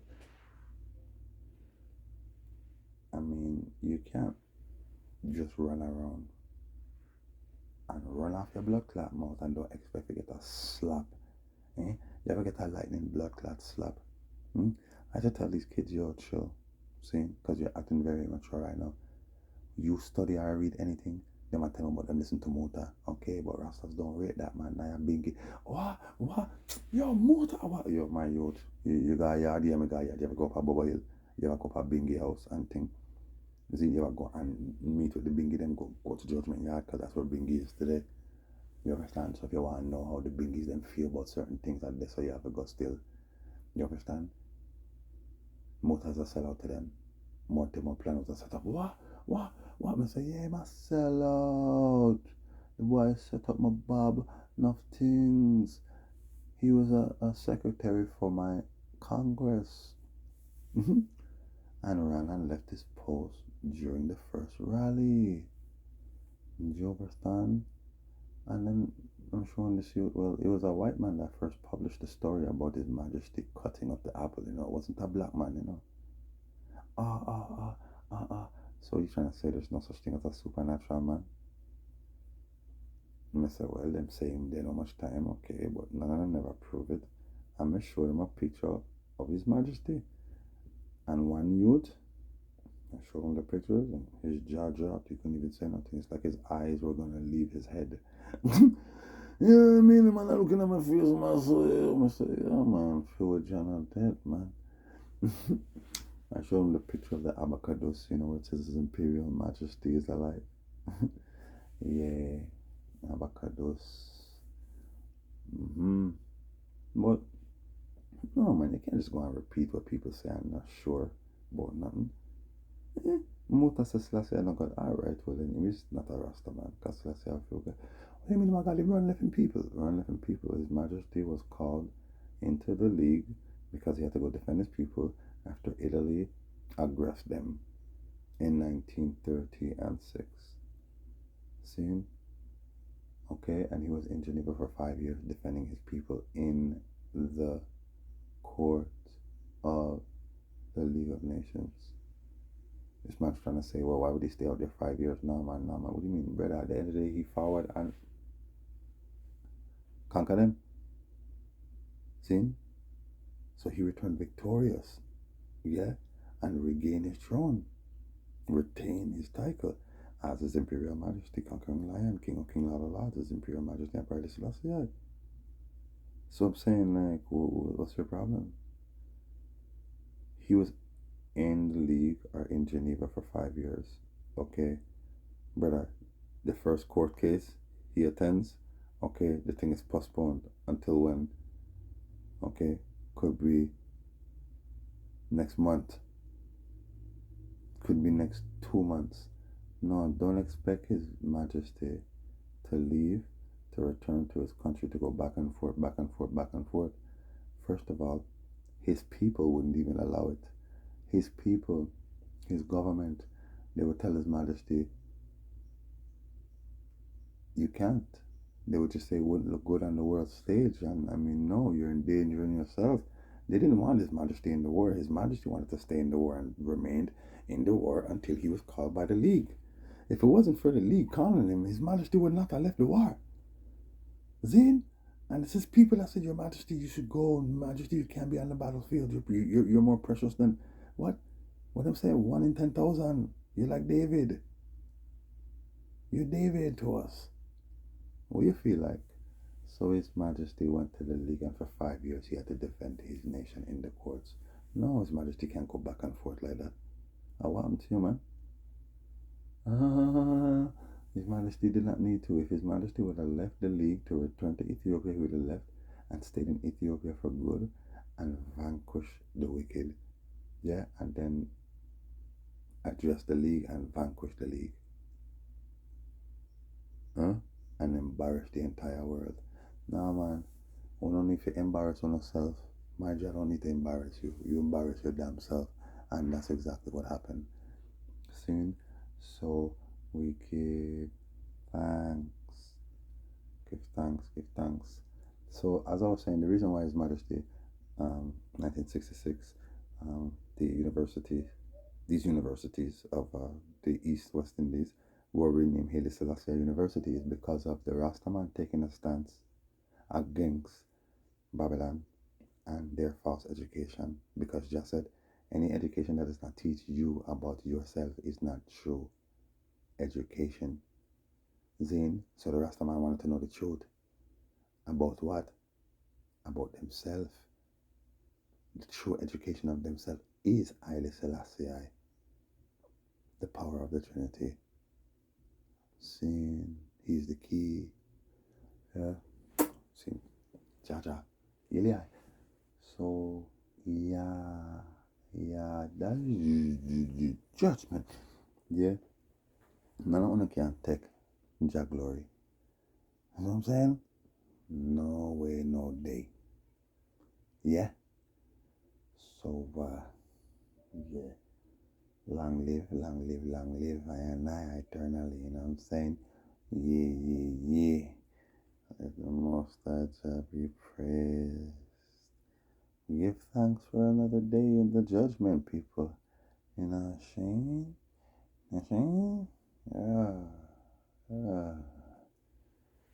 S1: I mean, you can't just run around and run off your blood clot mouth and don't expect to get a slap. Eh? You ever get a lightning blood clot slap? Hmm? I just tell these kids, yo, chill. See? Because you're acting very mature right now. You study or read anything, they might tell them about them listen to Muta. Okay, but Rastas don't rate that, man. Now I'm big. What? Yo, Muta, what? Yo, my youth. You got a yard, yeah, me got a yard. You ever go up a Bubba Hill? You ever go up a Bingy house and thing? You see, you ever go and meet with the Bingy, then go to Judgment Yard, because that's where Bingy is today. You understand? So if you want to know how the Bingies them feel about certain things like this, so you have to go still. You understand? Motors are sell out to them. More plan was a set up. What? Me say, yeah, my sell out. The boy set up my bob, enough things. He was a secretary for my Congress. And ran and left his post during the first rally. Do you understand? And then I'm showing this youth, well, it was a white man that first published the story about His Majesty cutting up the apple, It wasn't a black man. Ah, ah, ah, ah, ah. So you're trying to say there's no such thing as a supernatural man? And I said, well, them saying they know much time, okay, but none of them never prove it. I'm going to show them a picture of His Majesty. And one youth, I showed him the pictures, and his jaw dropped. He couldn't even say nothing. It's like his eyes were going to leave his head. Yeah, I mean, man, I'm looking at my face, man, so yeah, I say, yeah, man, feel with John dead, man. I showed him the picture of the avocados, where it says His Imperial Majesty is alive. Yeah, avocados. But, no, man, you can't just go and repeat what people say. I'm not sure about nothing. Muta says Selassie, I don't got, alright, well, then he's not a Rasta man, because Selassie, I feel good. What do you mean, my God, run left in people? Run left in people. His Majesty was called into the league because he had to go defend his people after Italy aggressed them in 1930 and 6. See? Okay, and he was in Geneva for 5 years defending his people in the court of the League of Nations. This man's trying to say, well, why would he stay out there 5 years? No, man. What do you mean, brother? At the end of the day, he forward and conquer them. See? So he returned victorious. Yeah? And regained his throne. Retain his title as His Imperial Majesty, Conquering Lion, King of King, Lord of Lords, His Imperial Majesty, Emperor Haile Selassie. So I'm saying, like, what's your problem? He was in the league or in Geneva for 5 years. Okay? Brother, the first court case he attends, okay, the thing is postponed until when? Okay? Could be next month. Could be next 2 months. No, don't expect His Majesty to leave, to return to his country, to go back and forth, back and forth, back and forth. First of all, his people wouldn't even allow it. His people, his government, they would tell His Majesty, you can't. They would just say it wouldn't look good on the world stage. And I mean, no, you're endangering yourself. They didn't want His Majesty in the war. His Majesty wanted to stay in the war and remained in the war until he was called by the League. If it wasn't for the League calling him, His Majesty would not have left the war. Then, and it's his people that said, Your Majesty, you should go. Majesty, you can't be on the battlefield. You're more precious than what? What I'm saying, 1 in 10,000. You're like David. You're David to us. What do you feel like? So His Majesty went to the League, and for 5 years he had to defend his nation in the courts. No, His Majesty can't go back and forth like that. What happened to you, man? His Majesty did not need to. If His Majesty would have left the league to return to Ethiopia, he would have left and stayed in Ethiopia for good and vanquish the wicked. Yeah, and then address the league and vanquish the league. Huh? And embarrass the entire world. Nah, man. We don't need to embarrass yourself. My job don't need to embarrass you. You embarrass your damn self. And that's exactly what happened. Soon. So we give thanks. Give thanks. Give thanks. So as I was saying, the reason why His Majesty, 1966, the universities, these universities of the East West Indies were renamed Haile Selassie University is because of the Rastaman taking a stance against Babylon and their false education. Because just said, any education that does not teach you about yourself is not true education. Zane, so the Rastaman wanted to know the truth. About what? About themselves. The true education of themselves is Haile Selassie, the power of the Trinity. Sin, He's the key. Yeah. Sin, Jaja, Ili. So, yeah, that is the judgment. Yeah. None of them can take Jah glory. You know what I'm saying? No way, no day. Yeah. So, yeah. Long live, long live, long live, I and I eternally, you know what I'm saying? Yeah. Let the Most High Jah be praised. Give thanks for another day in the judgment, people. You know what I'm saying? Yeah.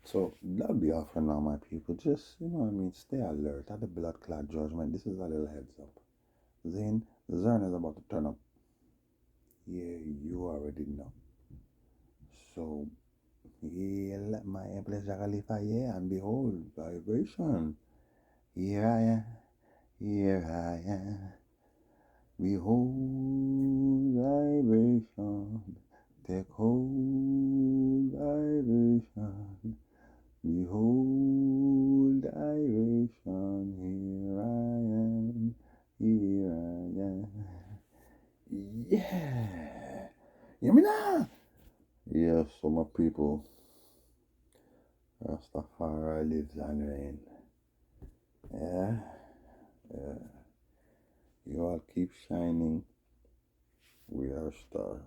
S1: So that'll be all for now, my people. Just, you know what I mean, stay alert at the blood clot judgment. This is a little heads up. Zane, Zern is about to turn up. Yeah, you already know. So, yeah, let my pleasure Khalifa, yeah, and behold, vibration. Here I am, here I am. Behold, vibration. Take hold, vibration. Behold, vibration. Here I am, here I am. Yeah. Hear me now? Yes, so my people, Rastafari lives and reign. Yeah. You all keep shining. We are stars.